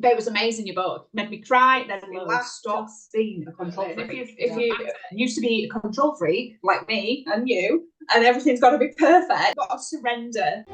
It was amazing, your book. Made me cry, made me laugh, stop being a control freak. If you used to be a control freak, like me and you, and everything's got to be perfect, you've got to surrender.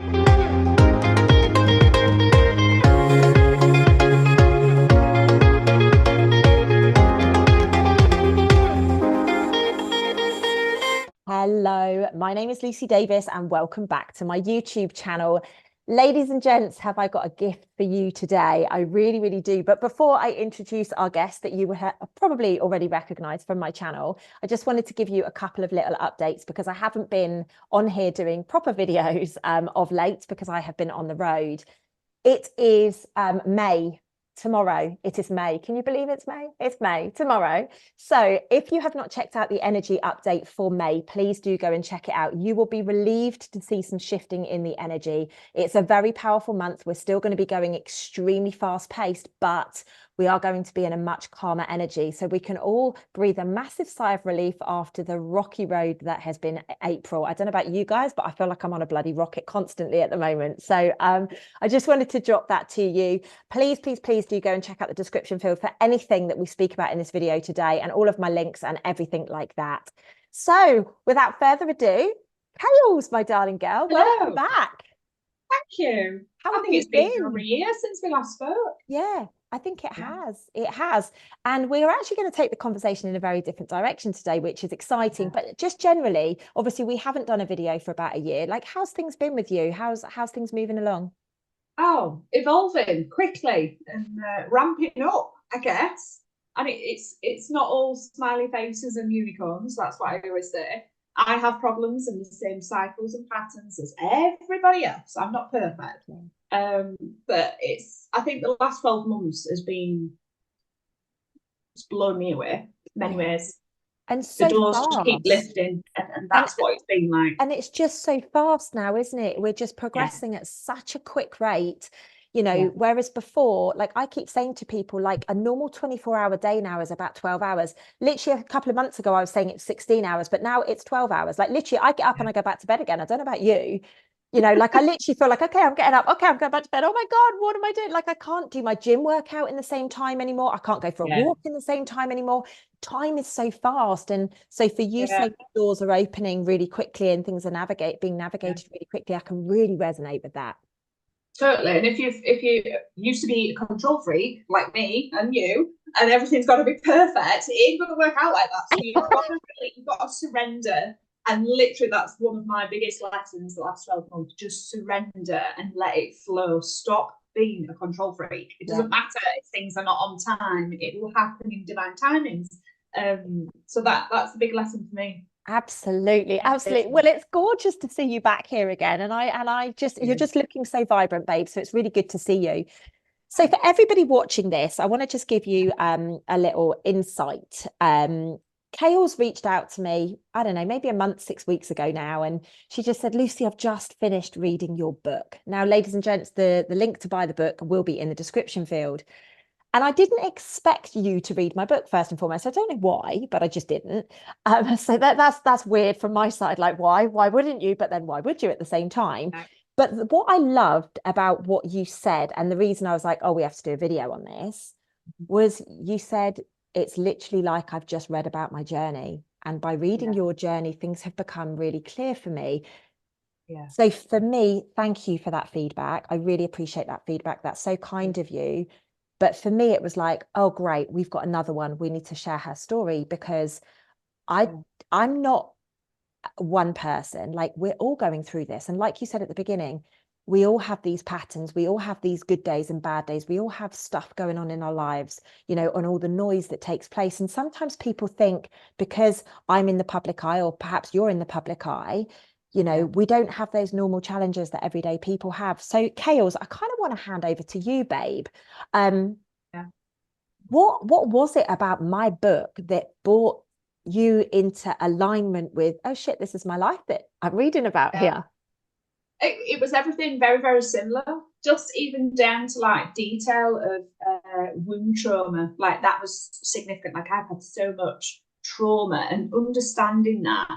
Hello, my name is Lucy Davis and welcome back to my YouTube channel. Ladies and gents, have I got a gift for you today? I really do. But before I introduce our guest that you have probably already recognized from my channel, I just wanted to give you a couple of little updates because I haven't been on here doing proper videos of late because I have been on the road. It is May. Tomorrow. It is May. Can you believe it's May? It's May tomorrow. So if you have not checked out the energy update for May, please do go and check it out. You will be relieved to see some shifting in the energy. It's a very powerful month. We're still going to be going extremely fast paced, but we are going to be in a much calmer energy. So we can all breathe a massive sigh of relief after the rocky road that has been April. I don't know about you guys, but I feel like I'm on a bloody rocket constantly at the moment. So I just wanted to drop that to you. Please do go and check out the description field for anything that we speak about in this video today and all of my links and everything like that. So without further ado, Kayles, my darling girl, welcome back. Thank you. I think it's been over a year since we last spoke. Yeah, I think it has. It has. And we're actually going to take the conversation in a very different direction today, which is exciting. But just generally, obviously, we haven't done a video for about a year. Like, how's things been with you? How's things moving along? Oh, evolving quickly and ramping up, I guess. And it's not all smiley faces and unicorns. That's what I always say. I have problems in the same cycles and patterns as everybody else. I'm not perfect. But I think the last 12 months has been, it's blown me away in many ways. And so the doors fast. Just keep lifting, and that's what it's been like. And it's just so fast now, isn't it? We're just progressing at such a quick rate, you know, whereas before, like I keep saying to people, like a normal 24-hour day now is about 12 hours. Literally a couple of months ago, I was saying it's 16 hours, but now it's 12 hours. Like literally I get up and I go back to bed again. I don't know about you. You know, like I literally feel like, okay, I'm getting up. Okay, I'm going back to bed. Oh my God, what am I doing? Like I can't do my gym workout in the same time anymore. I can't go for a walk in the same time anymore. Time is so fast. And so for you saying doors are opening really quickly and things are being navigated really quickly, I can really resonate with that. Totally. And if you used to be a control freak like me and you, and everything's got to be perfect, it ain't going to work out like that. So you've got to surrender. And literally, that's one of my biggest lessons the last 12 months. Just surrender and let it flow. Stop being a control freak. It doesn't matter if things are not on time. It will happen in divine timings. So that's the big lesson for me. Absolutely. Well, it's gorgeous to see you back here again. And you're just looking so vibrant, babe. So it's really good to see you. So for everybody watching this, I want to just give you a little insight. Kayles reached out to me, I don't know, maybe a month, 6 weeks ago now. And she just said, Lucy, I've just finished reading your book. Now, ladies and gents, the link to buy the book will be in the description field. And I didn't expect you to read my book, first and foremost. I don't know why, but I just didn't. So that's weird from my side. Like, why wouldn't you? But then why would you at the same time? But what I loved about what you said, and the reason I was like, oh, we have to do a video on this, was you said, it's literally like I've just read about my journey. And by reading your journey, things have become really clear for me. So for me, thank you for that feedback. I really appreciate that feedback. That's so kind of you. But for me, it was like, oh, great, we've got another one. We need to share her story because I'm not one person. Like we're all going through this. And like you said at the beginning, we all have these patterns. We all have these good days and bad days. We all have stuff going on in our lives, you know, and all the noise that takes place. And sometimes people think because I'm in the public eye, or perhaps you're in the public eye, you know, we don't have those normal challenges that everyday people have. So Kayles, I kind of want to hand over to you, babe. What was it about my book that brought you into alignment with, oh shit, this is my life that I'm reading about here? It was everything very, very similar, just even down to like detail of wound trauma. Like that was significant. Like I've had so much trauma, and understanding that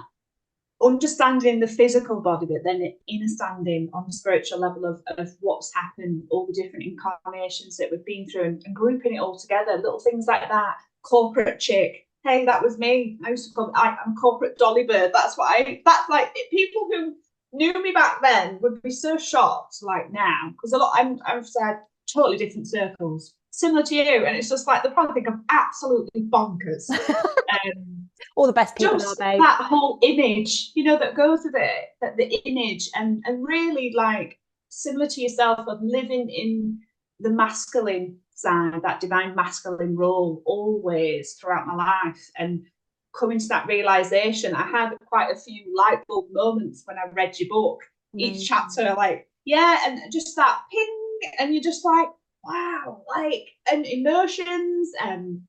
understanding the physical body, but then understanding on the spiritual level of what's happened, all the different incarnations that we've been through, and grouping it all together. Little things like that. Corporate chick. Hey, that was me. I used to call I'm corporate dolly bird. That's that's like people who knew me back then would be so shocked like now, because I've said totally different circles, similar to you, and it's just like they probably think I'm absolutely bonkers. All the best people just are, babe. that whole image, that goes with it, that the image, and really like similar to yourself of living in the masculine side, that divine masculine role always throughout my life, and coming to that realization. I had quite a few light bulb moments when I read your book. Each chapter, like, and just that ping, and you're just like, wow, like, and emotions, and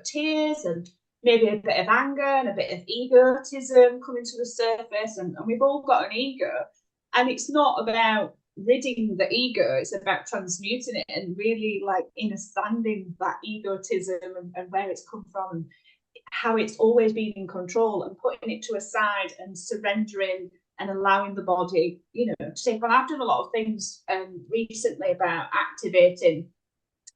tears, and maybe a bit of anger and a bit of egotism coming to the surface, and we've all got an ego, and it's not about ridding the ego, it's about transmuting it and really like understanding that egotism and where it's come from, and how it's always been in control, and putting it to a side and surrendering and allowing the body, to take on. I've done a lot of things recently about activating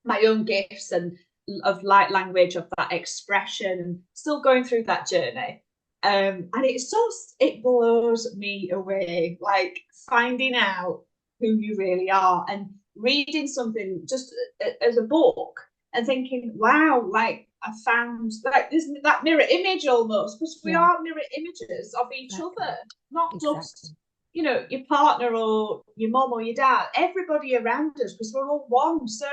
my own gifts and of light language, of that expression, and still going through that journey. And it blows me away, like finding out who you really are, and reading something just as a book and thinking, wow, like I found like isn't that mirror image almost, because we are mirror images of each other, not just your partner or your mom or your dad, everybody around us, because we're all one. So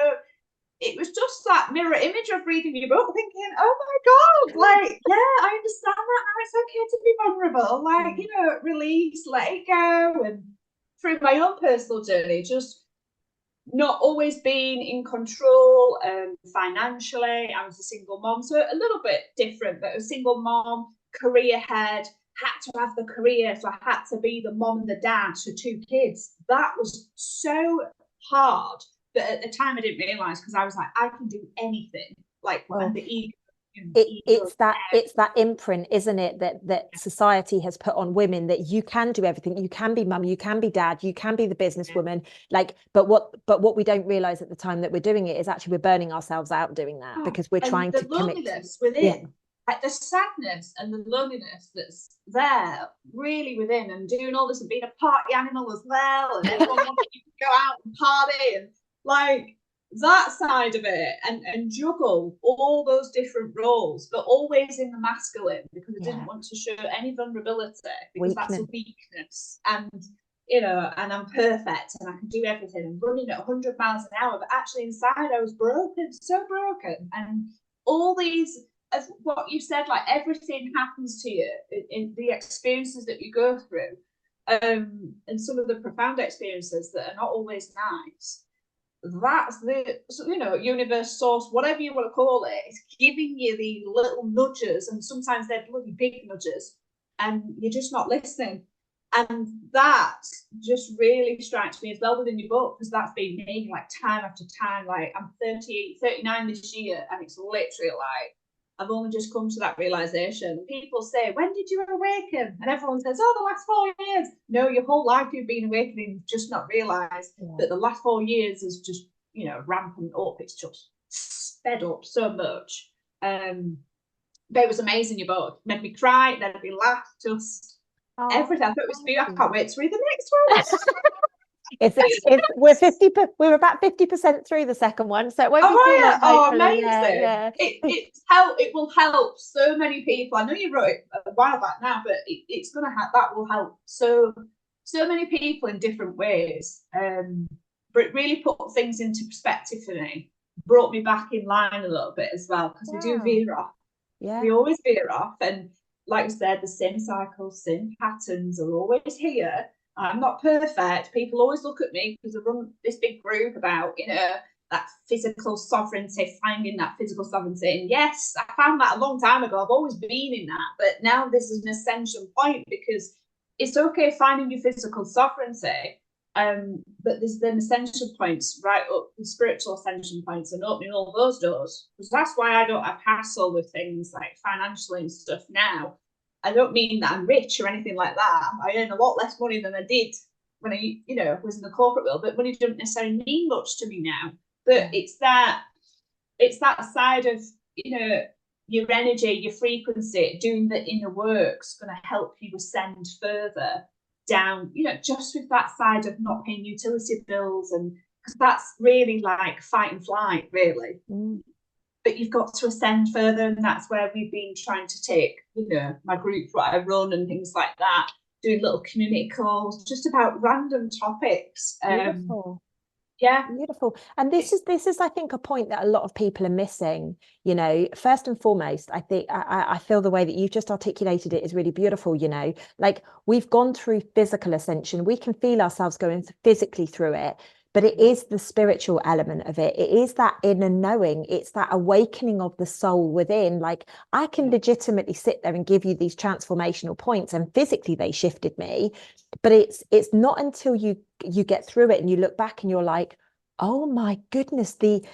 it was just that mirror image of reading your book, thinking, oh my God, like, I understand that now. It's okay to be vulnerable, like, release, let it go. And through my own personal journey, just not always being in control financially. I was a single mom, so a little bit different, but a single mom, career head, had to have the career, so I had to be the mom and the dad to 2 kids. That was so hard. But at the time I didn't realise, because I was like, I can do anything. Like, and the ego. It's that imprint, isn't it, that society has put on women, that you can do everything. You can be mum, you can be dad, you can be the businesswoman. Like, but what we don't realise at the time that we're doing it is actually we're burning ourselves out doing that, because we're trying to commit. The loneliness within, like the sadness and the loneliness that's there really within, and doing all this and being a party animal as well, and everyone wants you to go out and party, and like that side of it, and juggle all those different roles, but always in the masculine, because I didn't want to show any vulnerability, because that's a weakness, and and I'm perfect and I can do everything and running at 100 miles an hour, but actually inside I was broken, so broken. And all these, as what you said, like everything happens to you in the experiences that you go through, and some of the profound experiences that are not always nice. That's the universe, source, whatever you want to call it, is giving you the little nudges, and sometimes they're bloody big nudges, and you're just not listening. And that just really strikes me as well within your book, because that's been me, like time after time. Like I'm 39 this year, and it's literally like I've only just come to that realization. People say, when did you awaken? And everyone says, the last 4 years. No, your whole life you've been awakening, just not realized that the last 4 years is just, ramping up. It's just sped up so much. But it was amazing, your book. Made me cry, made me laugh, just everything. I thought it was beautiful. I can't wait to read the next one. We're about 50% through the second one, so it won't be too long. Amazing. It will help so many people. I know you wrote it a while back now, but it's gonna that will help so many people in different ways. But it really put things into perspective for me, brought me back in line a little bit as well, because we do veer off. We always veer off, and like I said, the sin cycles, sin patterns are always here. I'm not perfect. People always look at me, because I run this big group about, that physical sovereignty, finding that physical sovereignty. And yes, I found that a long time ago. I've always been in that. But now this is an essential point, because it's okay finding your physical sovereignty. But there's then essential points right up, the spiritual ascension points, and opening all those doors. Because that's why I don't have hassle with things like financially and stuff now. I don't mean that I'm rich or anything like that. I earn a lot less money than I did when I, was in the corporate world, but money doesn't necessarily mean much to me now. But it's that side of, your energy, your frequency, doing the inner work's going to help you ascend further down, just with that side of not paying utility bills, and because that's really like fight and flight, really. But you've got to ascend further, and that's where we've been trying to take, my group, what I run and things like that, doing little community calls just about random topics. Beautiful. Yeah, beautiful. And this is I think a point that a lot of people are missing. First and foremost, I think I feel the way that you've just articulated it is really beautiful. Like, we've gone through physical ascension, we can feel ourselves going physically through it, but it is the spiritual element of it. It is that inner knowing. It's that awakening of the soul within. Like, I can legitimately sit there and give you these transformational points, and physically they shifted me, but it's not until you get through it and you look back and you're like, oh my goodness, the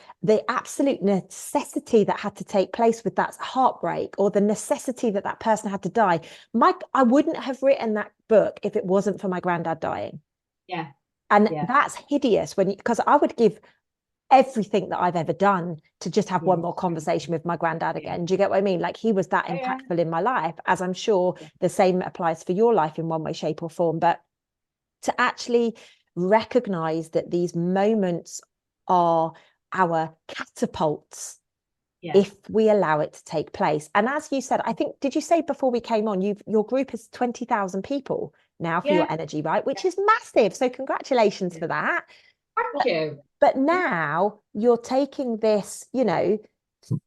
absolute necessity that had to take place with that heartbreak, or the necessity that person had to die. I wouldn't have written that book if it wasn't for my granddad dying. Yeah. And that's hideous, because I would give everything that I've ever done to just have one more conversation with my granddad again. Do you get what I mean? Like, he was that impactful in my life, as I'm sure the same applies for your life in one way, shape, or form. But to actually recognize that these moments are our catapults, if we allow it to take place. And as you said, I think, did you say before we came on, your group is 20,000 people now for your energy, right? Which is massive. So congratulations for that. Thank you. But now you're taking this,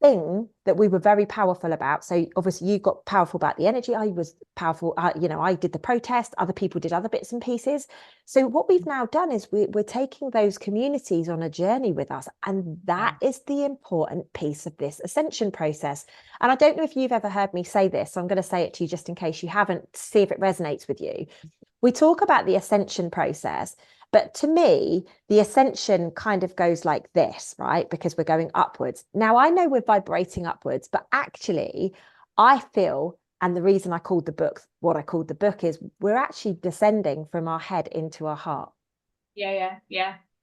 thing that we were very powerful about. So obviously you got powerful about the energy. I was powerful. I did the protest. Other people did other bits and pieces. So what we've now done is we're taking those communities on a journey with us. And that is the important piece of this ascension process. And I don't know if you've ever heard me say this, so I'm going to say it to you just in case you haven't, to see if it resonates with you. We talk about the ascension process, but to me, the ascension kind of goes like this, right? Because we're going upwards. Now, I know we're vibrating upwards, but actually, I feel, and the reason I called the book what I called the book, is we're actually descending from our head into our heart. Yeah.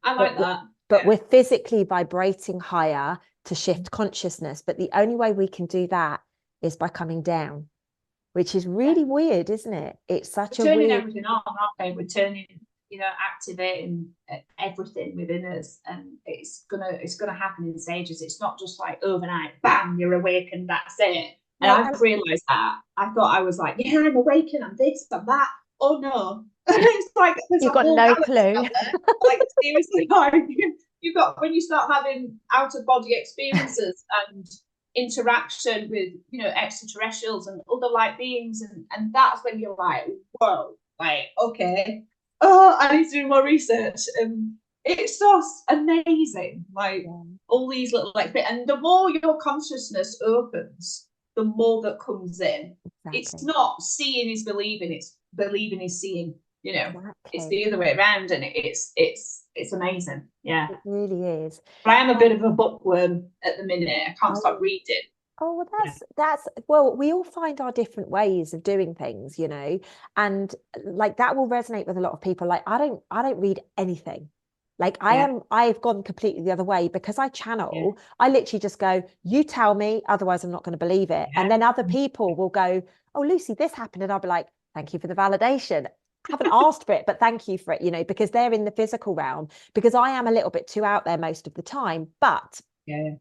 I like that. But we're physically vibrating higher to shift consciousness. But the only way we can do that is by coming down, which is really weird, isn't it? It's such we're a turning weird... everything on, aren't we? We're turning, activating everything within us, and it's gonna happen in stages. It's not just like overnight, bam, you're awake and that's it. And I've realized that. I thought I was like, yeah, I'm awake and I'm this, I'm that. Oh no. It's like you've got no clue. Like, seriously, like, you've got, when you start having out of body experiences and interaction with, extraterrestrials and other light beings, and that's when you're like, whoa, like, okay, I need to do more research. And it's just amazing, like, all these little, like, and the more your consciousness opens, the more that comes in. It's not seeing is believing, it's believing is seeing. It's the other way around, and it's amazing. Yeah, it really is. But I am a bit of a bookworm at the minute. I can't stop reading. Oh, well, that's well, we all find our different ways of doing things, and like that will resonate with a lot of people. Like, I don't read anything. Like, I've gone completely the other way, because I channel. I literally just go, you tell me, otherwise I'm not going to believe it. And then other people will go, oh, Lucy, this happened, and I'll be like, thank you for the validation. I haven't asked for it, but thank you for it, because they're in the physical realm, because I am a little bit too out there most of the time. But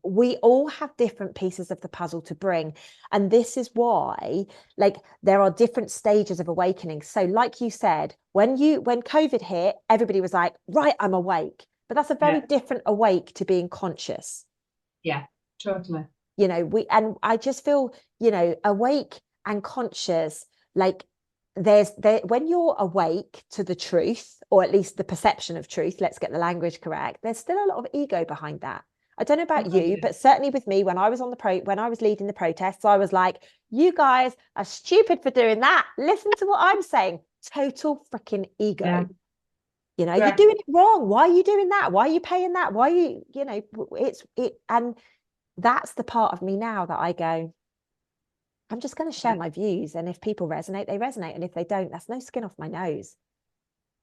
we all have different pieces of the puzzle to bring. And this is why, like, there are different stages of awakening. So like you said, when COVID hit, everybody was like, right, I'm awake. But that's a very different awake to being conscious. Yeah, totally. And I just feel, awake and conscious, like, when you're awake to the truth, or at least the perception of truth, let's get the language correct, there's still a lot of ego behind that. I don't know about you, but certainly with me, when I was when I was leading the protests, I was like, you guys are stupid for doing that. Listen to what I'm saying. Total freaking ego. You're doing it wrong. Why are you doing that? Why are you paying that? Why are you, and that's the part of me now that I go, I'm just going to share my views, and if people resonate, they resonate, and if they don't, that's no skin off my nose.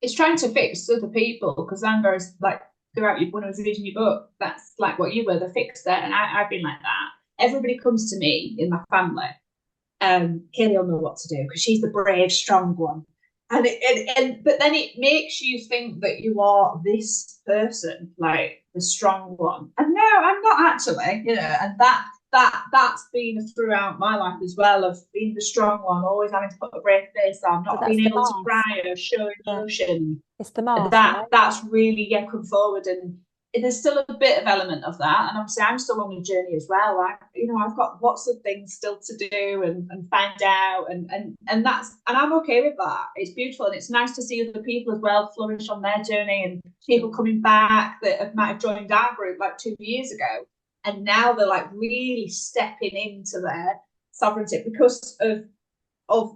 It's trying to fix other people, because I'm very, like, throughout when I was reading your book, that's like what you were, the fixer, and I've been like that. Everybody comes to me in my family, Kaylee will know what to do because she's the brave, strong one. But then it makes you think that you are this person, like the strong one. And no, I'm not actually, and that's been throughout my life as well, of being the strong one, always having to put a brave face on, not being able to cry or show emotion. It's the mask. That's really come forward, and there's still a bit of element of that, and obviously I'm still on a journey as well. I've got lots of things still to do and find out, and I'm okay with that. It's beautiful, and it's nice to see other people as well flourish on their journey, and people coming back that might have joined our group like 2 years ago, and now they're like really stepping into their sovereignty because of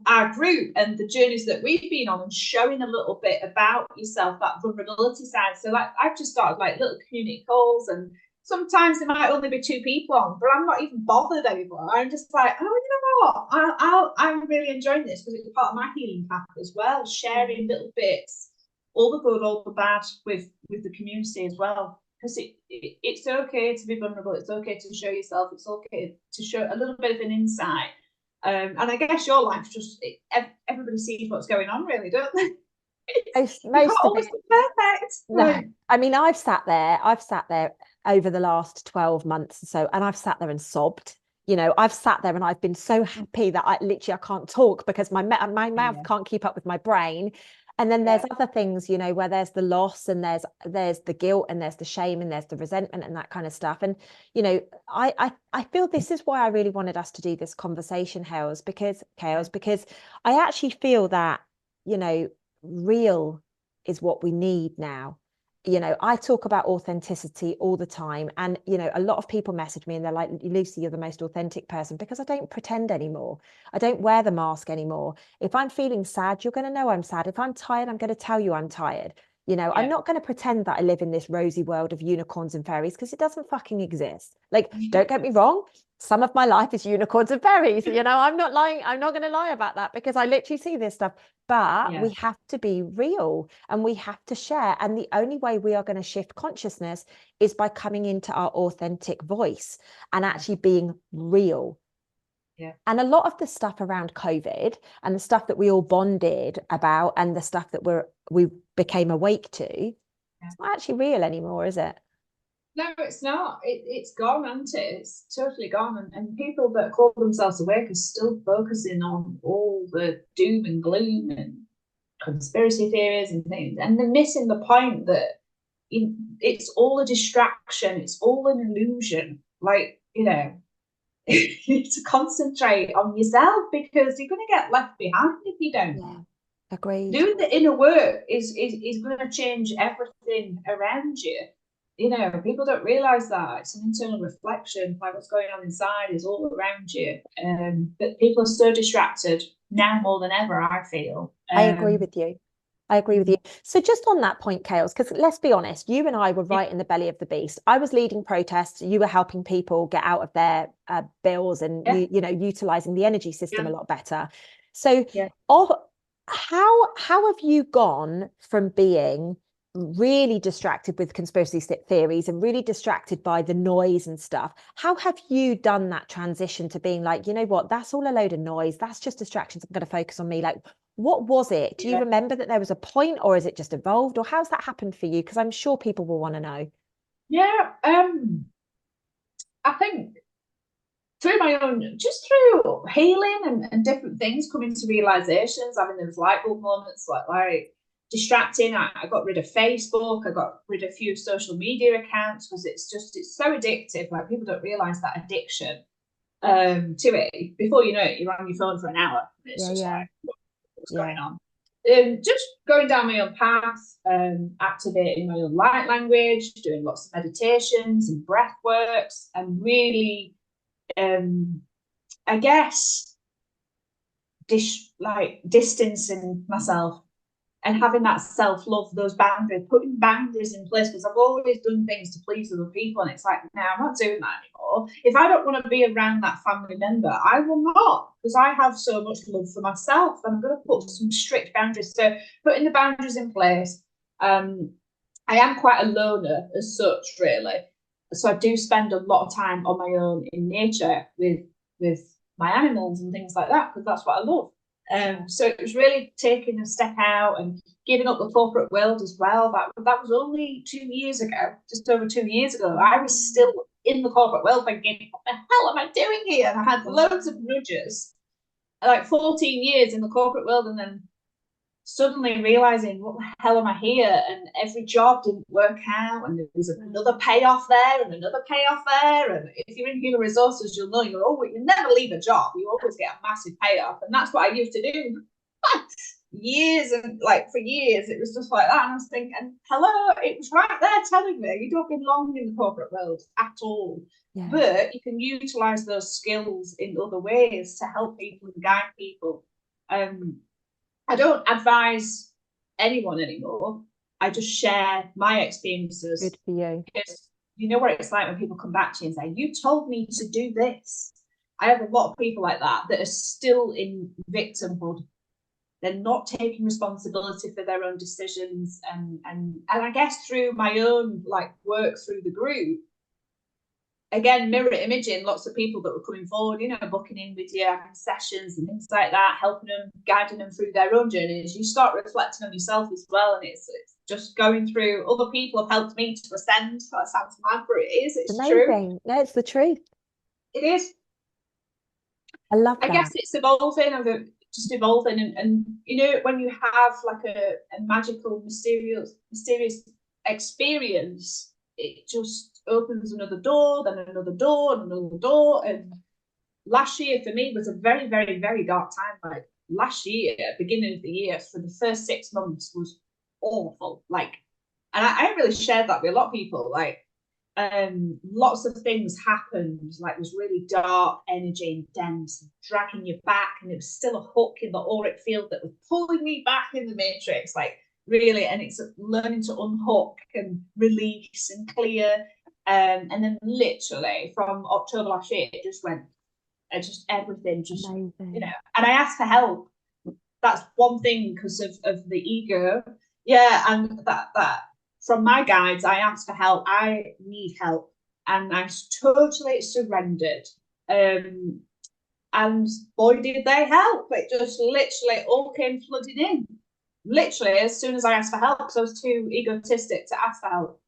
our group and the journeys that we've been on, and showing a little bit about yourself, that vulnerability side. So like I've just started like little community calls, and sometimes there might only be 2 people on, but I'm not even bothered anymore. I'm just like, oh, you know what? I'm really enjoying this because it's part of my healing path as well, sharing little bits, all the good, all the bad with the community as well. Because it's okay to be vulnerable. It's okay to show yourself. It's okay to show a little bit of an insight. And I guess your life just everybody sees what's going on, really, don't they? Most of it. Perfect. No, I mean, I've sat there over the last 12 months or so, and I've sat there and sobbed. I've sat there and I've been so happy that I can't talk because my mouth can't keep up with my brain. And then there's other things, where there's the loss, and there's the guilt, and there's the shame, and there's the resentment, and that kind of stuff. And I feel this is why I really wanted us to do this conversation, Kayles, because I actually feel that real is what we need now. I talk about authenticity all the time, and a lot of people message me and they're like, Lucy, you're the most authentic person, because I don't pretend anymore. I don't wear the mask anymore. If I'm feeling sad, you're going to know I'm sad. If I'm tired, I'm going to tell you I'm tired. I'm not going to pretend that I live in this rosy world of unicorns and fairies, because it doesn't fucking exist. Like, don't get me wrong, some of my life is unicorns and fairies. I'm not lying. I'm not going to lie about that, because I literally see this stuff. But we have to be real, and we have to share. And the only way we are going to shift consciousness is by coming into our authentic voice and actually being real. Yeah. And a lot of the stuff around COVID and the stuff that we all bonded about and the stuff that we became awake to, it's not actually real anymore, is it? No, it's not. It's gone, isn't it? It's totally gone. And people that call themselves awake are still focusing on all the doom and gloom and conspiracy theories and things. And they're missing the point that it's all a distraction. It's all an illusion. Like, you need to concentrate on yourself, because you're going to get left behind if you don't. Yeah, agreed. Doing the inner work is going to change everything around you. People don't realize that it's an internal reflection. Like, what's going on inside is all around you. But people are so distracted now more than ever, I feel. I agree with you. So just on that point, Kayles, because let's be honest, you and I were right in the belly of the beast. I was leading protests. You were helping people get out of their bills and, utilizing the energy system a lot better. So how have you gone from being really distracted with conspiracy theories and really distracted by the noise and stuff? How have you done that transition to being like, you know what, that's all a load of noise, that's just distractions, I'm going to focus on me? Like, what was it? Do you remember that there was a point, or is it just evolved, or how's that happened for you? Because I'm sure people will want to know. I think through my own, just through healing and different things, coming to realizations, having those light bulb moments, like distracting. I got rid of Facebook. I got rid of a few social media accounts, because it's so addictive. Like, people don't realize that addiction to it. Before you know it, you're on your phone for an hour. It's like, what's going on? Just going down my own path, activating my own light language, doing lots of meditations and breath works, and really, I guess, distancing myself and having that self-love, those boundaries, putting boundaries in place, because I've always done things to please other people, and it's like, no, I'm not doing that anymore. If I don't want to be around that family member, I will not, because I have so much love for myself, and I'm going to put some strict boundaries. So putting the boundaries in place. I am quite a loner as such, really. So I do spend a lot of time on my own in nature with my animals and things like that, because that's what I love. So it was really taking a step out and giving up the corporate world as well. That was only 2 years ago, just over 2 years ago. I was still in the corporate world thinking, what the hell am I doing here? And I had loads of nudges, like 14 years in the corporate world, and then suddenly realizing, what the hell am I here? And every job didn't work out, and there was another payoff there and another payoff there. And if you're in human resources, you'll know you never leave a job. You always get a massive payoff, and that's what I used to do. Years, and like for years it was just like that, and I was thinking, hello, it was right there telling me you don't belong in the corporate world at all. Yeah. But you can utilize those skills in other ways to help people and guide people. I don't advise anyone anymore. I just share my experiences. Good for you. Because you know what it's like when people come back to you and say, you told me to do this. I have a lot of people like that are still in victimhood. They're not taking responsibility for their own decisions. And I guess through my own work through the group, again, mirror imaging lots of people that were coming forward, booking in with you, having sessions and things like that, helping them, guiding them through their own journeys. You start reflecting on yourself as well, and it's just going through. Other people have helped me to ascend. That sounds mad, but it is. It's amazing. True. No, it's the truth. It is. I love that. I guess it's evolving. Just evolving, and when you have a magical, mysterious experience, it just opens another door, then another door, and another door. And last year for me was a very, very, very dark time. Last year, beginning of the year, for the first 6 months was awful. And I really shared that with a lot of people. Lots of things happened. It was really dark energy and dense, dragging you back, and it was still a hook in the auric field that was pulling me back in the matrix. Really, and it's learning to unhook and release and clear. And then literally from October last year, it just went, everything just, amazing. And I asked for help. That's one thing because of the ego. Yeah. And that from my guides, I asked for help. I need help. And I totally surrendered. And boy, did they help. It just literally all came flooding in. Literally, as soon as I asked for help, because I was too egotistic to ask for help.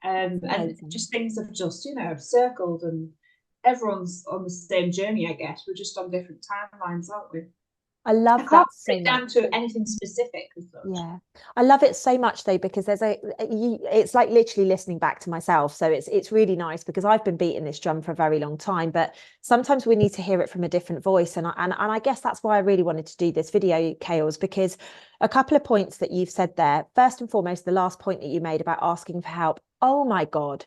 And just things have just, circled, and everyone's on the same journey, I guess. We're just on different timelines, aren't we? I love that so much. Down to anything specific. Yeah, I love it so much though, because it's like literally listening back to myself. So it's really nice, because I've been beating this drum for a very long time, but sometimes we need to hear it from a different voice. And I guess that's why I really wanted to do this video, Kayles, because a couple of points that you've said there. First and foremost, the last point that you made about asking for help. Oh my God,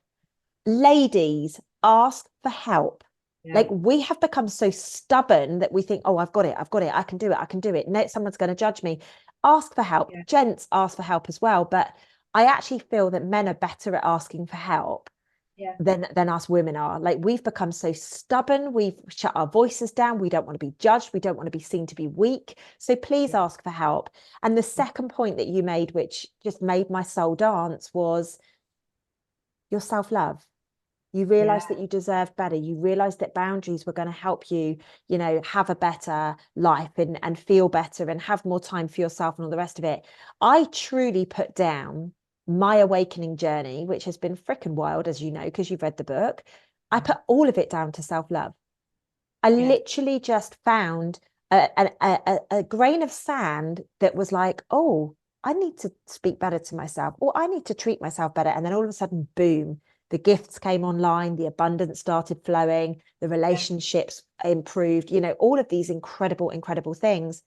ladies, ask for help. Yeah. We have become so stubborn that we think, oh, I've got it, I can do it. No, someone's going to judge me. Ask for help. Yeah. Gents ask for help as well. But I actually feel that men are better at asking for help than us women are. We've become so stubborn. We've shut our voices down. We don't want to be judged. We don't want to be seen to be weak. So please ask for help. And the second point that you made, which just made my soul dance, was your self-love. You realized that you deserved better. You realized that boundaries were going to help you, have a better life and feel better and have more time for yourself and all the rest of it. I truly put down my awakening journey, which has been freaking wild, as you know, because you've read the book. I put all of it down to self-love. I literally just found a grain of sand that was like, oh, I need to speak better to myself, or I need to treat myself better. And then all of a sudden, boom, the gifts came online, the abundance started flowing, the relationships improved, all of these incredible, incredible things.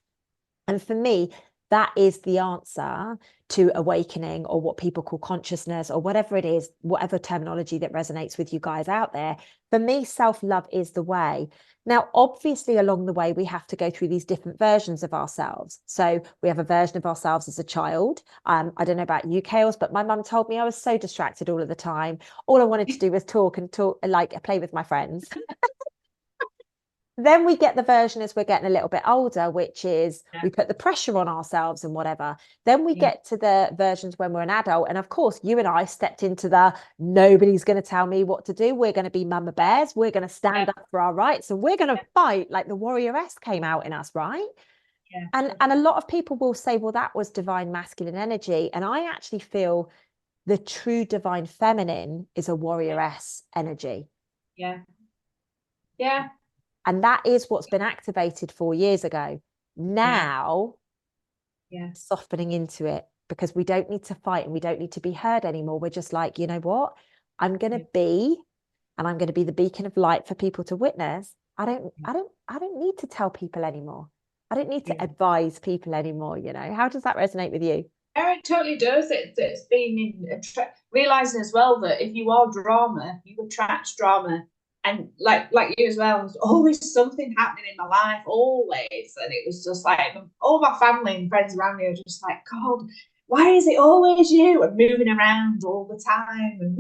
And for me, that is the answer to awakening, or what people call consciousness, or whatever it is, whatever terminology that resonates with you guys out there. For me, self-love is the way. Now, obviously, along the way, we have to go through these different versions of ourselves. So we have a version of ourselves as a child. I don't know about you, Kayles, but my mum told me I was so distracted all of the time. All I wanted to do was talk, like play with my friends. Then we get the version as we're getting a little bit older, which is we put the pressure on ourselves and whatever. Then we get to the versions when we're an adult. And of course, you and I stepped into the nobody's going to tell me what to do. We're going to be mama bears. We're going to stand up for our rights. And we're going to fight like the warrioress came out in us, right? And a lot of people will say, well, that was divine masculine energy. And I actually feel the true divine feminine is a warrioress energy. Yeah. And that is what's been activated 4 years ago. Now, softening into it, because we don't need to fight and we don't need to be heard anymore. We're just like, you know what? I'm going to be, and I'm going to be the beacon of light for people to witness. I don't need to tell people anymore. I don't need to advise people anymore. You know, how does that resonate with you? Yeah, it totally does. It's been realizing as well that if you are drama, you attract drama. And like you as well, there's always something happening in my life, always. And it was just like all my family and friends around me are just like, God, why is it always you? And moving around all the time. And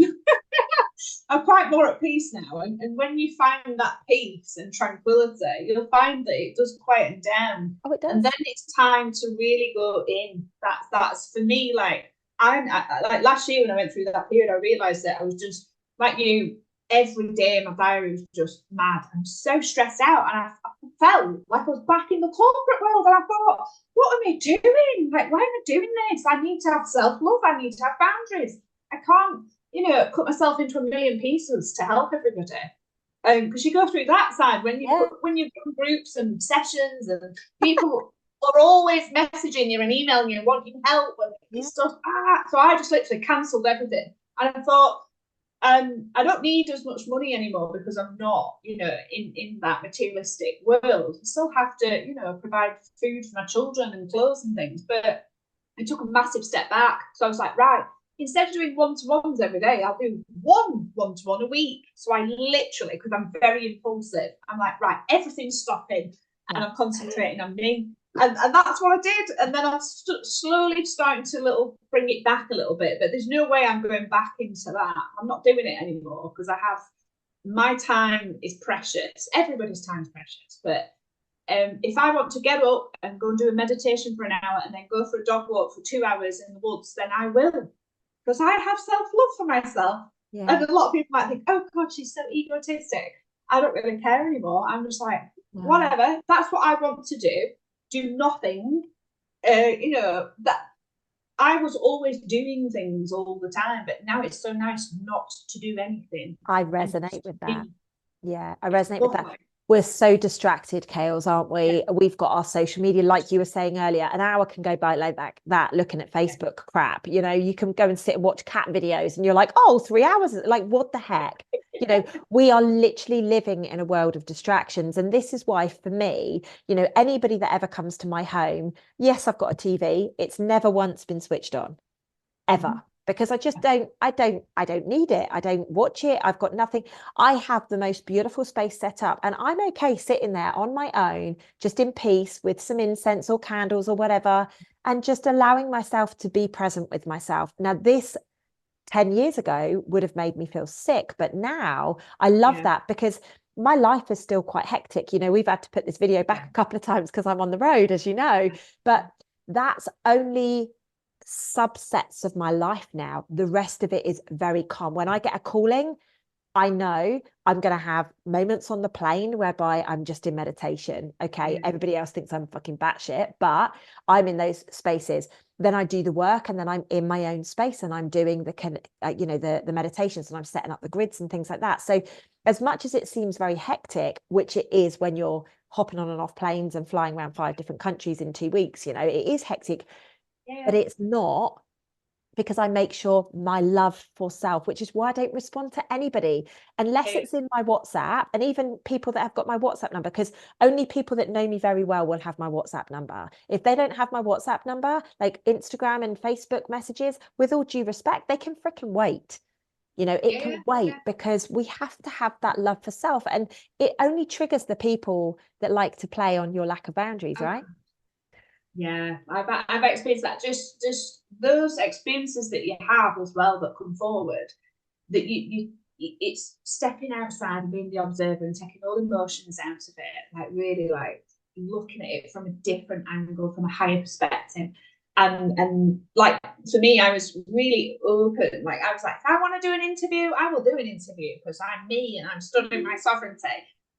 I'm quite more at peace now. And when you find that peace and tranquility, you'll find that it does quieten down. Oh, it does. And then it's time to really go in. That's for me, like like last year when I went through that period, I realized that I was just like you. Every day my diary was just mad. I'm so stressed out, and I felt like I was back in the corporate world. And I thought, what am I doing? Like, why am I doing this? I need to have self-love. I need to have boundaries. I can't, cut myself into a million pieces to help everybody. Because you go through that side when you've done groups and sessions, and people are always messaging you and emailing you, wanting help and stuff. So I just literally cancelled everything, and I thought, I don't need as much money anymore because I'm not, in that materialistic world. I still have to, provide food for my children and clothes and things. But I took a massive step back. So I was like, right, instead of doing one-to-ones every day, I'll do one-to-one a week. So I literally, because I'm very impulsive, I'm like, right, everything's stopping and I'm concentrating on me. And that's what I did. And then I'm slowly starting to bring it back a little bit. But there's no way I'm going back into that. I'm not doing it anymore because my time is precious. Everybody's time is precious. But if I want to get up and go and do a meditation for an hour and then go for a dog walk for 2 hours in the woods, then I will. Because I have self-love for myself. Yeah. And a lot of people might think, oh, God, she's so egotistic. I don't really care anymore. I'm just like, whatever. That's what I want to do. Do nothing, that I was always doing things all the time, but now it's so nice not to do anything. I resonate with that. Yeah, I resonate with that. We're so distracted, Kayles, aren't we? We've got our social media, like you were saying earlier, an hour can go by like that looking at Facebook crap. You can go and sit and watch cat videos and you're like, oh, 3 hours. Like, what the heck? We are literally living in a world of distractions. And this is why, for me, anybody that ever comes to my home, yes, I've got a TV. It's never once been switched on, ever. Because I just don't need it. I don't watch it. I've got nothing. I have the most beautiful space set up and I'm okay sitting there on my own, just in peace with some incense or candles or whatever, and just allowing myself to be present with myself. Now, this 10 years ago would have made me feel sick, but now I love that because my life is still quite hectic. We've had to put this video back a couple of times because I'm on the road, as you know, but that's only subsets of my life now. The rest of it is very calm. When I get a calling, I know I'm going to have moments on the plane whereby I'm just in meditation. Okay. Everybody else thinks I'm fucking batshit, but I'm in those spaces. Then I do the work and then I'm in my own space and I'm doing the meditations and I'm setting up the grids and things like that. So as much as it seems very hectic, which it is when you're hopping on and off planes and flying around 5 different countries in 2 weeks, it is hectic. But it's not, because I make sure my love for self, which is why I don't respond to anybody unless it's in my WhatsApp, and even people that have got my WhatsApp number, because only people that know me very well will have my WhatsApp number. If they don't have my WhatsApp number, like Instagram and Facebook messages, with all due respect, they can freaking wait. You know, it can wait, because we have to have that love for self, and it only triggers the people that like to play on your lack of boundaries, right? Yeah, I've experienced that. Just those experiences that you have as well that come forward, that you it's stepping outside and being the observer and taking all emotions out of it, like really like looking at it from a different angle, from a higher perspective. And like for me, I was really open. Like I was like, if I want to do an interview, I will do an interview, because I'm me and I'm stood in my sovereignty.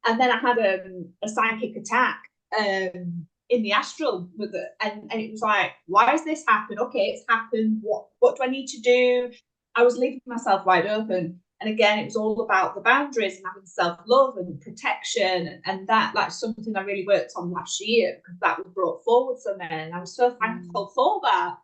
And then I had a psychic attack in the astral with it, and it was like, why has this happened? Okay, it's happened. What do I need to do? I was leaving myself wide open. And again, it was all about the boundaries and having self-love and protection, and that like something I really worked on last year, because that was brought forward for me, and I was so thankful for that.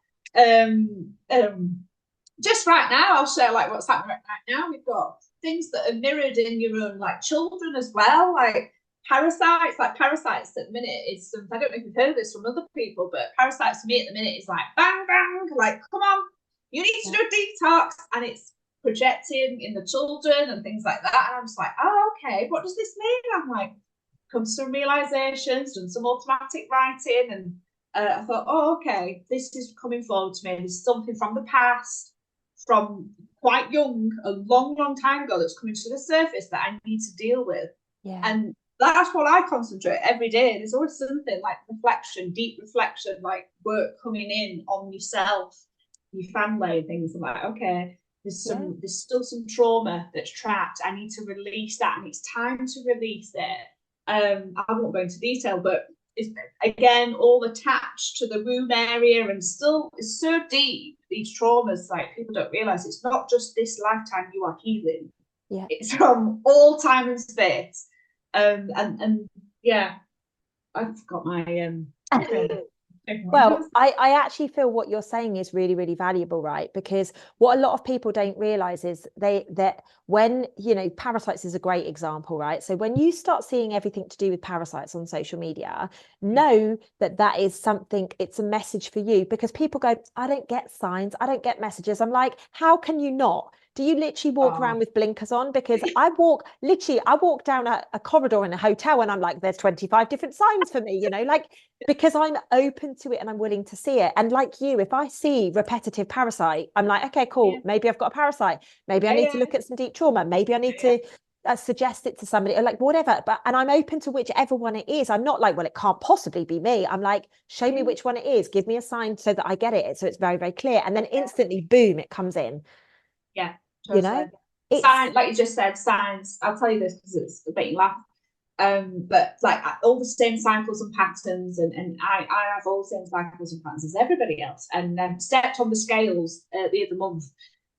Just right now, I'll share like what's happening right now. We've got things that are mirrored in your own like children as well, like parasites. Like parasites at the minute is something, I don't know if you've heard of this from other people, but parasites to me at the minute is like bang bang, like come on, you need to do a detox, and it's projecting in the children and things like that. And I'm just like, oh, okay, what does this mean? I'm like, come to some realizations and some automatic writing, and I thought, oh, okay, this is coming forward to me. There's something from the past, from quite young, a long time ago, that's coming to the surface that I need to deal with. Yeah. And that's what I concentrate every day. There's always something like reflection, deep reflection, like work coming in on yourself, your family, and things. I'm like, okay, there's still some trauma that's trapped. I need to release that, and it's time to release it. I won't go into detail, but it's again all attached to the womb area, and still it's so deep, these traumas. Like people don't realize it's not just this lifetime you are healing. Yeah, it's from all time and space. And yeah, I've got my well, I actually feel what you're saying is really, really valuable, right? Because what a lot of people don't realize is that when, you know, parasites is a great example, right? So when you start seeing everything to do with parasites on social media, know that that is something, it's a message for you, because people go, I don't get signs, I don't get messages. I'm like, how can you not? Do you literally walk around with blinkers on? Because I walk down a corridor in a hotel and I'm like, there's 25 different signs for me, you know, like, because I'm open to it and I'm willing to see it. And like you, if I see repetitive parasite, I'm like, okay, cool. Maybe I've got a parasite. Maybe I need to look at some deep trauma. Maybe I need to suggest it to somebody, or like whatever. And I'm open to whichever one it is. I'm not like, well, it can't possibly be me. I'm like, show me which one it is. Give me a sign so that I get it. So it's very, very clear. And then instantly, boom, it comes in. Yeah. You know, it's signs, like you just said, signs. I'll tell you this because it's a bit laugh. But like all the same cycles and patterns, and I have all the same cycles and patterns as everybody else. And stepped on the scales the other month,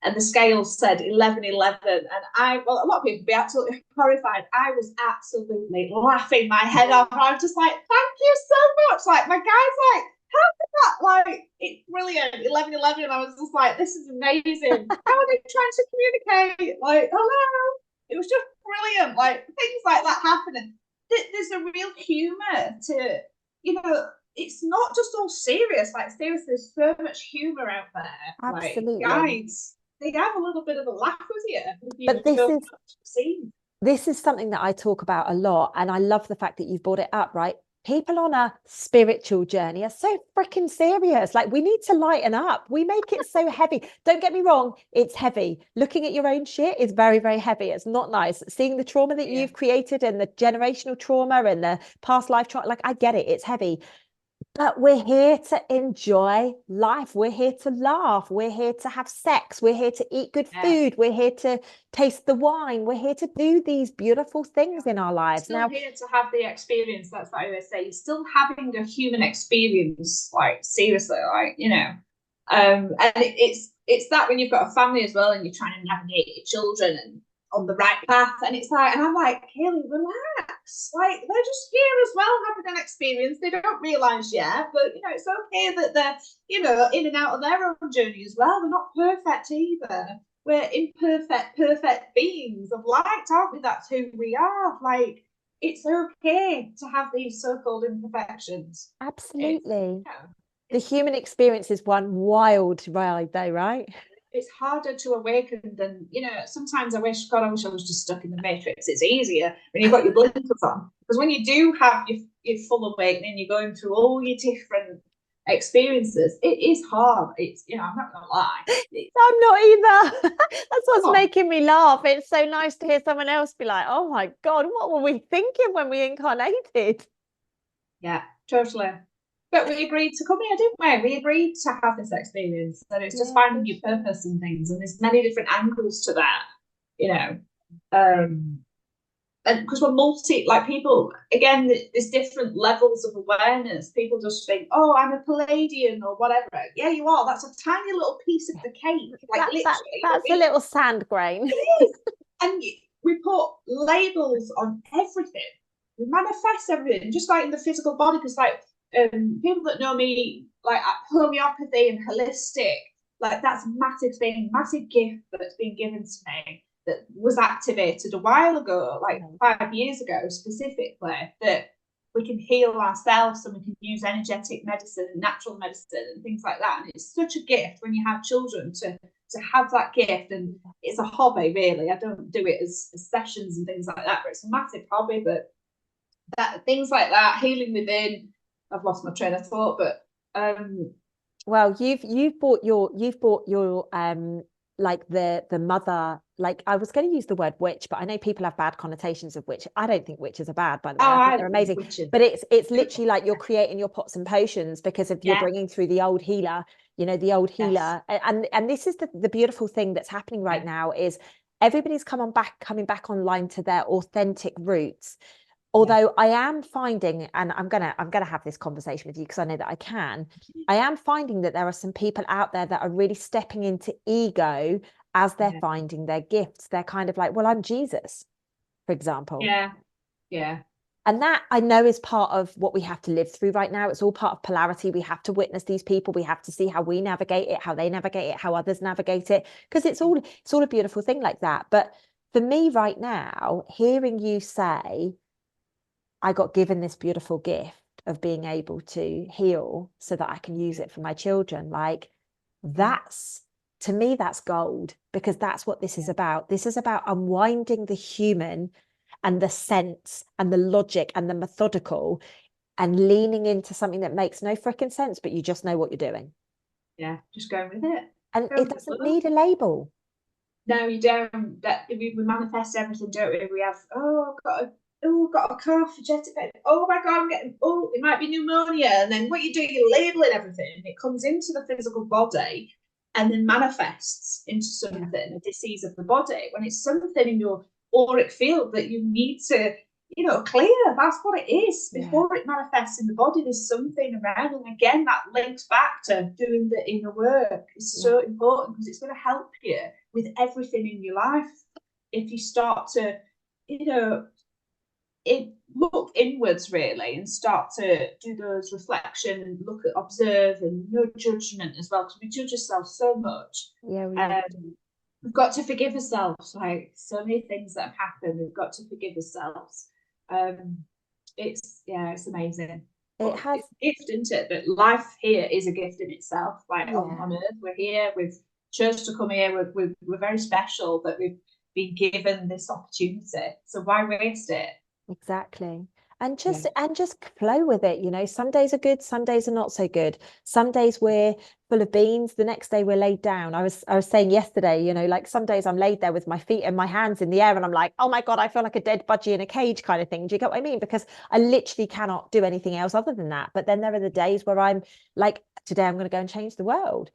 and the scales said 11:11, and a lot of people would be absolutely horrified. I was absolutely laughing my head off. I was just like, thank you so much. Like my guy's like, how did that, like, it's brilliant, 11:11. And I was just like, this is amazing. How are they trying to communicate? Like, hello. It was just brilliant, like things like that happening. There's a real humor to, you know, it's not just all serious. Like seriously, there's so much humor out there. Absolutely. Like guys, they have a little bit of a laugh with you. But this is something that I talk about a lot, and I love the fact that you've brought it up, right? People on a spiritual journey are so freaking serious. Like, we need to lighten up. We make it so heavy. Don't get me wrong, it's heavy. Looking at your own shit is very, very heavy. It's not nice. Seeing the trauma that you've created, and the generational trauma and the past life trauma, like, I get it, it's heavy. But we're here to enjoy life. We're here to laugh. We're here to have sex. We're here to eat good food. We're here to taste the wine. We're here to do these beautiful things in our lives. Still here to have the experience. That's what I always say. You're still having a human experience, like seriously, like, you know. And it's that when you've got a family as well, and you're trying to navigate your children and on the right path, and it's like, and I'm like, Kaylee, relax, like they're just here as well having an experience. They don't realize yet, but you know, it's okay that they're, you know, in and out of their own journey as well. They're not perfect either. We're imperfect, perfect beings of light, aren't we? That's who we are. Like, it's okay to have these so-called imperfections. Absolutely. The human experience is one wild ride though, right? it's harder to awaken than, you know, sometimes I wish I was just stuck in the matrix. It's easier when you've got your blinkers on, because when you do have your full awakening, you're going through all your different experiences, it is hard. It's, you know, I'm not gonna lie, I'm not either. That's what's making me laugh. It's so nice to hear someone else be like, oh my God, what were we thinking when we incarnated? Yeah, totally. But we agreed to come here, didn't we? We agreed to have this experience. And it's just finding your purpose and things. And there's many different angles to that, you know. And because we're like people, again, there's different levels of awareness. People just think, oh, I'm a Palladian or whatever. Yeah, you are. That's a tiny little piece of the cake. Like literally. That's a little sand grain. It is. And we put labels on everything. We manifest everything, just like in the physical body, because like people that know me, like homeopathy and holistic, like that's a massive thing, massive gift that's been given to me that was activated a while ago, like 5 years ago specifically, that we can heal ourselves and we can use energetic medicine, natural medicine and things like that. And it's such a gift when you have children to have that gift. And it's a hobby, really. I don't do it as sessions and things like that, but it's a massive hobby. But that things like that, healing within, I've lost my train of thought, but well, you've bought your like the mother, like I was going to use the word witch, but I know people have bad connotations of witch. I don't think witches are bad, by the way. I think they're amazing. Witches. But it's literally like you're creating your pots and potions because of you're bringing through the old healer, you know, the old healer. And this is the beautiful thing that's happening right now is everybody's coming back online to their authentic roots. Although I am finding, and I'm gonna have this conversation with you because I know that I am finding that there are some people out there that are really stepping into ego as they're finding their gifts. They're kind of like, well, I'm Jesus, for example. Yeah. And that I know is part of what we have to live through right now. It's all part of polarity. We have to witness these people. We have to see how we navigate it, how they navigate it, how others navigate it, because it's all a beautiful thing like that. But for me right now, hearing you say, I got given this beautiful gift of being able to heal so that I can use it for my children. Like that's, to me, that's gold, because that's what this is about. This is about unwinding the human and the sense and the logic and the methodical and leaning into something that makes no freaking sense, but you just know what you're doing. Yeah, just going with it. And it doesn't need a label. No, you don't. That we manifest everything, don't we? We have, I've got a cough, a jet effect. Oh my God, I'm getting, it might be pneumonia. And then what you do, you're labeling everything. It comes into the physical body and then manifests into something, a disease of the body. When it's something in your auric field that you need to, you know, clear, that's what it is. Before it manifests in the body, there's something around. And again, that links back to doing the inner work. It's so important because it's going to help you with everything in your life. If you start to, you know, look inwards really and start to do those reflection and look at, observe, and no judgment as well, because we judge ourselves so much. We've got to forgive ourselves, like so many things that have happened. We've got to forgive ourselves. It's amazing. It's a gift, isn't it? That life here is a gift in itself. Like on earth, we're here. We've chose to come here. We're very special that we've been given this opportunity. So why waste it? Exactly. And just flow with it. You know, some days are good, some days are not so good. Some days we're full of beans, the next day we're laid down. I was saying yesterday, you know, like some days I'm laid there with my feet and my hands in the air and I'm like, oh my God, I feel like a dead budgie in a cage kind of thing. Do you get what I mean? Because I literally cannot do anything else other than that. But then there are the days where I'm like, today I'm going to go and change the world.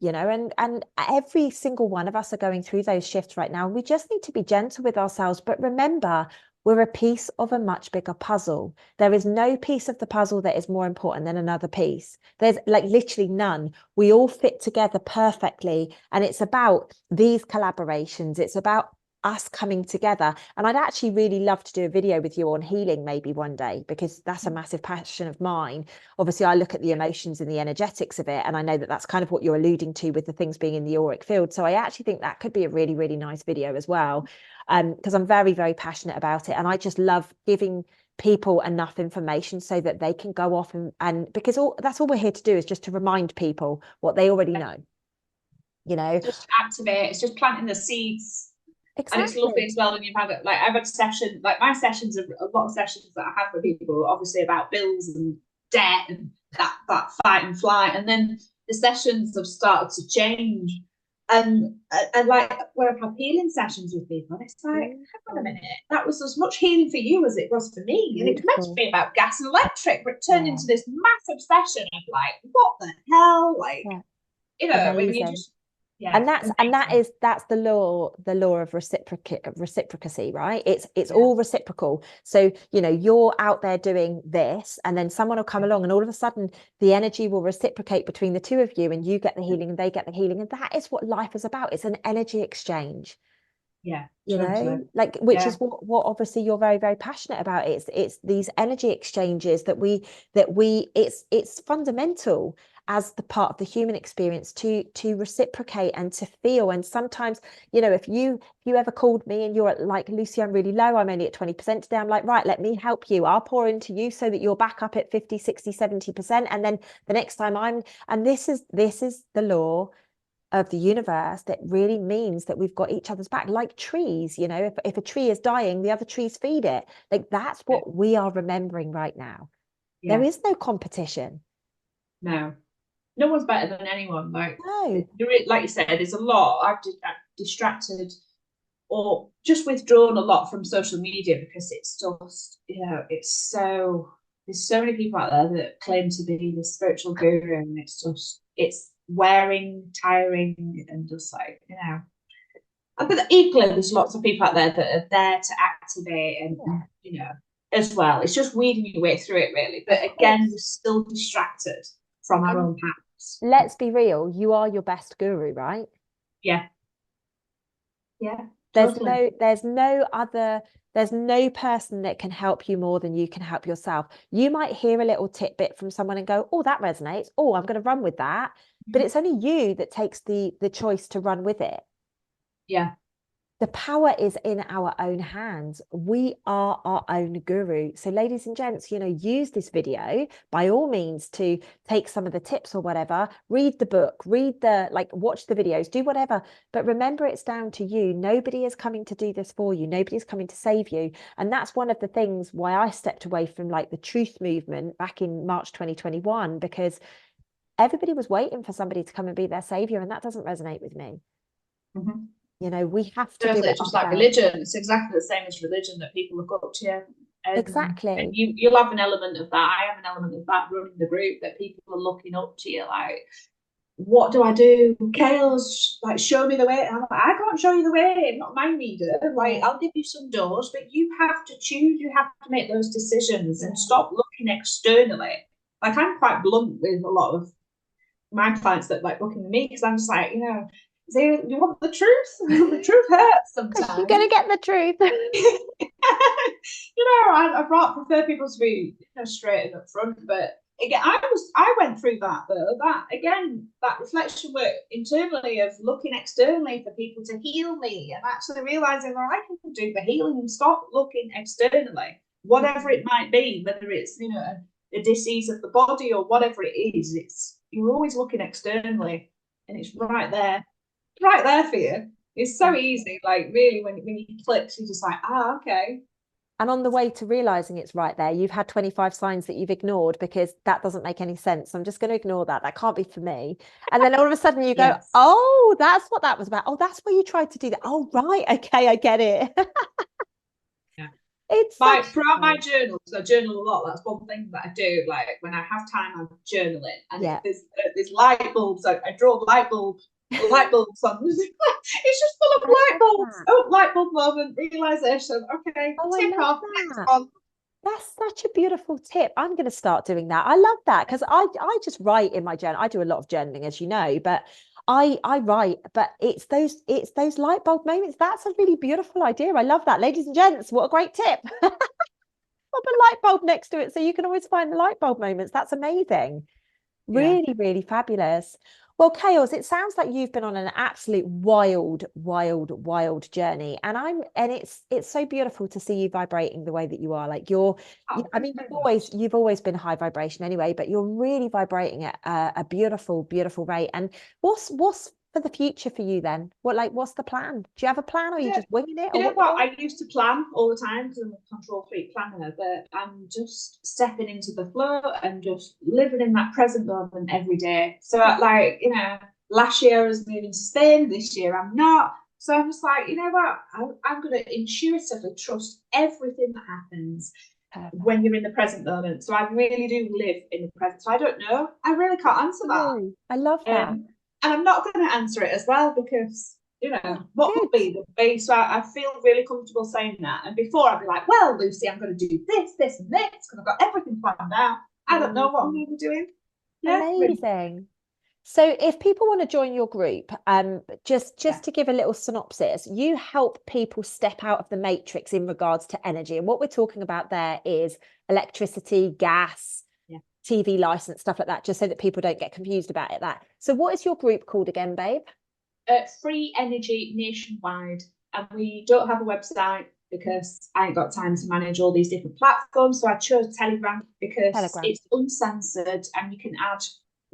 You know, and every single one of us are going through those shifts right now. We just need to be gentle with ourselves. But remember, we're a piece of a much bigger puzzle. There is no piece of the puzzle that is more important than another piece. There's like literally none. We all fit together perfectly. And it's about these collaborations. It's about us coming together. And I'd actually really love to do a video with you on healing maybe one day, because that's a massive passion of mine. Obviously, I look at the emotions and the energetics of it. And I know that that's kind of what you're alluding to with the things being in the auric field. So I actually think that could be a really, really nice video as well. Because I'm very, very passionate about it. And I just love giving people enough information so that they can go off and because that's all we're here to do is just to remind people what they already know. you know. Just activate. It's just planting the seeds. Exactly. And it's lovely as well when you've had it. Like I've had sessions, like my sessions are a lot of sessions that I have with people, obviously about bills and debt and that fight and flight. And then the sessions have started to change. And like when I've had healing sessions with people, and it's like, hang on a minute, that was as much healing for you as it was for me. And it was meant to be about gas and electric, but it turned into this massive session of like, what the hell? Like, you know, amazing. when you just and that's the law of reciprocity, right? It's all reciprocal. So, you know, you're out there doing this, and then someone will come along, and all of a sudden the energy will reciprocate between the two of you, and you get the healing and they get the healing. And that is what life is about. It's an energy exchange. Yeah, you know, like, which is what obviously you're very, very passionate about. It's these energy exchanges that we it's fundamental as the part of the human experience to reciprocate and to feel. And sometimes, you know, if you ever called me and you're at like, Lucy, I'm really low, I'm only at 20% today, I'm like, right, let me help you, I'll pour into you so that you're back up at 50, 60, 70%. And then the next time and this is the law of the universe that really means that we've got each other's back, like trees. You know, if a tree is dying, the other trees feed it. Like, that's what we are remembering right now. There is no competition. No one's better than anyone. Like, no, like you said, there's a lot. I've distracted or just withdrawn a lot from social media because it's just, you know, there's so many people out there that claim to be the spiritual guru, and it's wearing, tiring, and just like, you know. But equally, there's lots of people out there that are there to activate and you know, as well. It's just weeding your way through it, really. But again, we're still distracted from our own paths. Let's be real. You are your best guru, right? Yeah. There's totally. there's no person that can help you more than you can help yourself. You might hear a little tidbit from someone and go, oh, that resonates. Oh, I'm going to run with that. But it's only you that takes the choice to run with it. Yeah. The power is in our own hands. We are our own guru. So, ladies and gents, you know, use this video by all means to take some of the tips or whatever. Read the book, watch the videos, do whatever. But remember, it's down to you. Nobody is coming to do this for you. Nobody's coming to save you. And that's one of the things why I stepped away from like the truth movement back in March 2021, because everybody was waiting for somebody to come and be their savior. And that doesn't resonate with me. You know, we have to do it. Just like religion, it's exactly the same as religion, that people look up to you. Exactly. And you'll have an element of that. I have an element of that running the group, that people are looking up to you like, what do I do? Kayles, like, show me the way. I'm like, I can't show you the way. I'm not my reader. Like, I'll give you some doors, but you have to choose. You have to make those decisions and stop looking externally. Like, I'm quite blunt with a lot of my clients that like looking at me, because I'm just like, you know, you want the truth? The truth hurts sometimes. You're going to get the truth. You know, I prefer people to be, you know, straight and up front. But again, I went through that though. That reflection work internally of looking externally for people to heal me, and actually realizing that I can do the healing and stop looking externally, whatever it might be, whether it's, you know, a disease of the body or whatever it is. You're always looking externally, and it's right there for you. It's so easy. Like, really, when you click, you're just like, okay. And on the way to realizing it's right there, you've had 25 signs that you've ignored because that doesn't make any sense. So I'm just going to ignore that. That can't be for me. And then all of a sudden you go, oh, that's what that was about. Oh, that's where you tried to do that. Oh, right. Okay, I get it. It's throughout my journal, because I journal a lot. That's one thing that I do. Like, when I have time, I'm journaling, and there's light bulbs. I draw light bulbs on. It's just full of light bulbs. Oh, light bulb moment, realization. Okay, tick off, next one. That's such a beautiful tip. I'm going to start doing that. I love that, because I just write in my journal. I do a lot of journaling, as you know, but I write, but it's those light bulb moments. That's a really beautiful idea. I love that. Ladies and gents, what a great tip. Pop a light bulb next to it so you can always find the light bulb moments. That's amazing. Really, really fabulous. Well, Kayles, it sounds like you've been on an absolute wild journey, and it's so beautiful to see you vibrating the way that you are. Like, I mean, you've always been high vibration anyway, but you're really vibrating at a beautiful rate. And what's for the future for you then? What's the plan? Do you have a plan, or are you just winging it? You know what? I used to plan all the time because I'm a control freak planner, but I'm just stepping into the flow and just living in that present moment every day. So like, you know, last year I was moving to Spain, this year I'm not. So I'm just like, you know what? I'm going to intuitively trust everything that happens when you're in the present moment. So I really do live in the present. So I don't know. I really can't answer that. I love that. And I'm not going to answer it as well because, you know, what would be. So I feel really comfortable saying that. And before I'd be like, well, Lucy, I'm going to do this, this, and this because I've got everything planned out. I don't know what I'm going to be doing. Yeah, amazing. So if people want to join your group, just to give a little synopsis, you help people step out of the matrix in regards to energy. And what we're talking about there is electricity, gas, TV license, stuff like that, just so that people don't get confused about it. So what is your group called again, babe? Free Energy Nationwide. And we don't have a website because I ain't got time to manage all these different platforms. So I chose Telegram because it's uncensored and you can add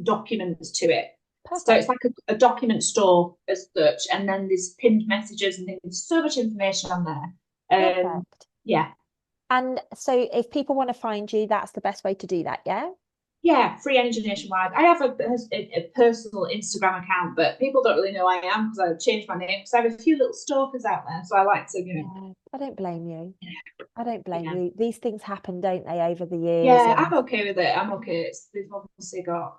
documents to it. Perfect. So it's like a document store as such, and then there's pinned messages and there's so much information on there. Perfect. Yeah. And so if people want to find you, that's the best way to do that, yeah? Yeah, Free Energy Nationwide. I have a personal Instagram account, but people don't really know I am because I've changed my name because I have a few little stalkers out there. So I like to, you know. I don't blame you. I don't blame you. These things happen, don't they, over the years? Yeah, I'm okay with it. I'm okay. They've obviously got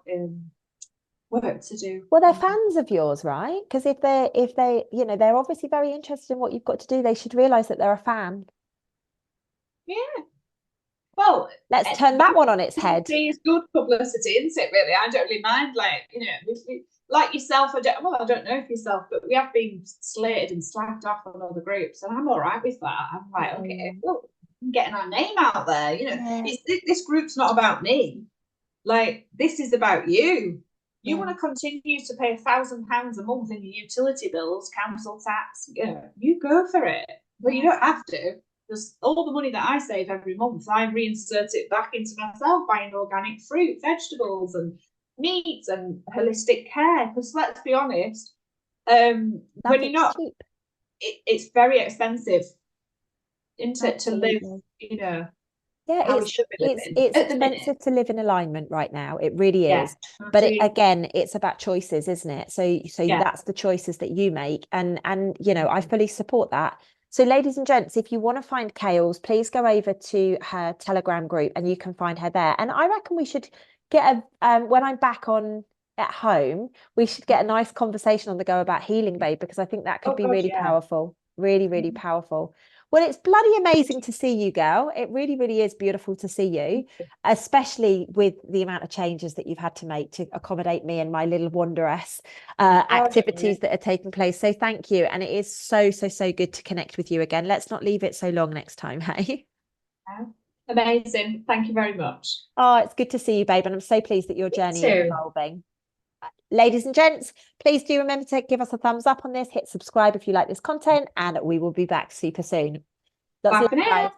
work to do. Well, they're fans of yours, right? Because if they, you know, they're obviously very interested in what you've got to do. They should realise that they're a fan. Yeah. Well, let's turn that one on its head. It's good publicity, isn't it? Really, I don't really mind. Like, you know, like yourself. I don't know if yourself, but we have been slated and slagged off on other groups, and I'm all right with that. I'm like, okay, well, I'm getting our name out there. You know, this group's not about me. Like, this is about you. You want to continue to pay £1,000 a month in your utility bills, council tax. You go for it, but you don't have to. Because all the money that I save every month, I reinsert it back into myself, buying organic fruit, vegetables, and meats, and holistic care. Because let's be honest, when you're not, it's very expensive, isn't it, to live, you know. Yeah, it's expensive to live in alignment right now. It really is. But again, it's about choices, isn't it? So that's the choices that you make, and you know, I fully support that. So ladies and gents, if you want to find Kayles, please go over to her Telegram group and you can find her there. And I reckon we should get when I'm back on at home, we should get a nice conversation on the go about healing, babe, because I think that could be really powerful. Really, really powerful. Well, it's bloody amazing to see you, girl. It really, really is beautiful to see you, especially with the amount of changes that you've had to make to accommodate me and my little wanderess activities that are taking place. So thank you. And it is so, so, so good to connect with you again. Let's not leave it so long next time, hey? Amazing. Thank you very much. Oh, it's good to see you, babe. And I'm so pleased that your journey is evolving. Ladies and gents, please do remember to give us a thumbs up on this, hit subscribe if you like this content, and we will be back super soon. Bye for now.